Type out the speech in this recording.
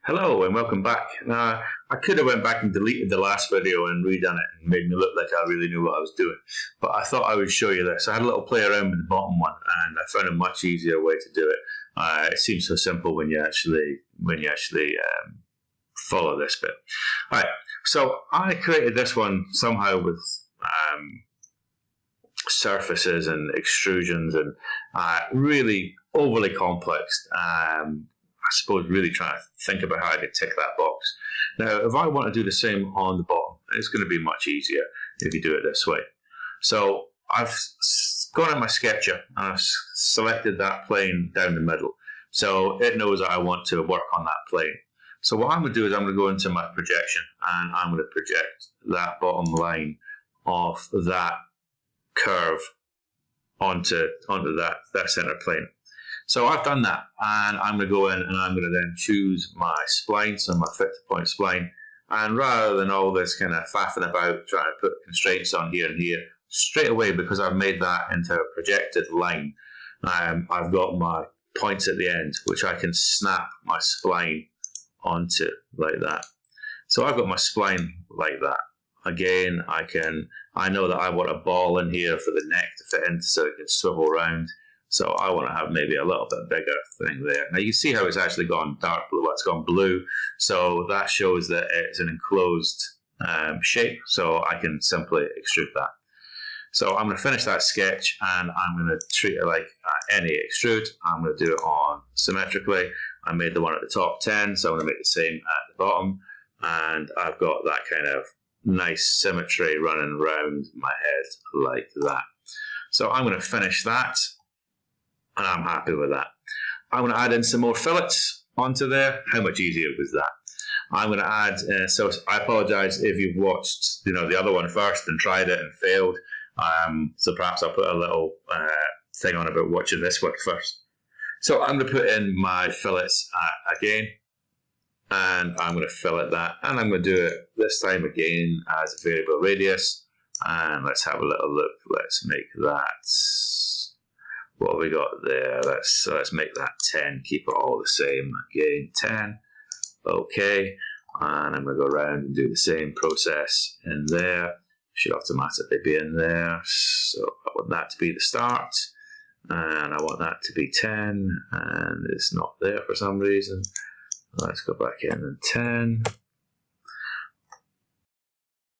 Hello and welcome back. Now, I could have went back and deleted the last video and redone it and made me look like I really knew what I was doing, but I thought I would show you this. I had a little play around with the bottom one and I found a much easier way to do it. It seems so simple when you actually follow this bit. All right, so I created this one somehow with surfaces and extrusions and really overly complex. I suppose really trying to think about how I could tick that box. Now, if I want to do the same on the bottom, it's going to be much easier if you do it this way. So I've gone in my sketcher and I've selected that plane down the middle. So it knows that I want to work on that plane. So what I'm going to do is I'm going to go into my projection and I'm going to project that bottom line of that curve onto that center plane. So I've done that, and I'm going to go in and I'm going to then choose my spline, so my fit to point spline, and rather than all this kind of faffing about trying to put constraints on here and here, straight away, because I've made that into a projected line, I've got my points at the end, which I can snap my spline onto like that. So I've got my spline like that. Again, I know that I want a ball in here for the neck to fit in so it can swivel around. So I want to have maybe a little bit bigger thing there. Now you can see how it's actually gone dark blue, it's gone blue. So that shows that it's an enclosed shape. So I can simply extrude that. So I'm going to finish that sketch and I'm going to treat it like any extrude. I'm going to do it on symmetrically. I made the one at the top 10, so I'm going to make the same at the bottom. And I've got that kind of nice symmetry running around my head like that. So I'm going to finish that. And I'm happy with that. I'm going to add in some more fillets onto there. How much easier was that? I'm going to add, so I apologize if you've watched the other one first and tried it and failed. So perhaps I'll put a little thing on about watching this one first. So I'm going to put in my fillets again. And I'm going to fillet that. And I'm going to do it this time again as a variable radius. And let's have a little look. Let's make that... What have we got there? Let's make that 10, keep it all the same. Again, 10. Okay. And I'm going to go around and do the same process in there. Should automatically be in there. So I want that to be the start. And I want that to be 10. And it's not there for some reason. Let's go back in and 10.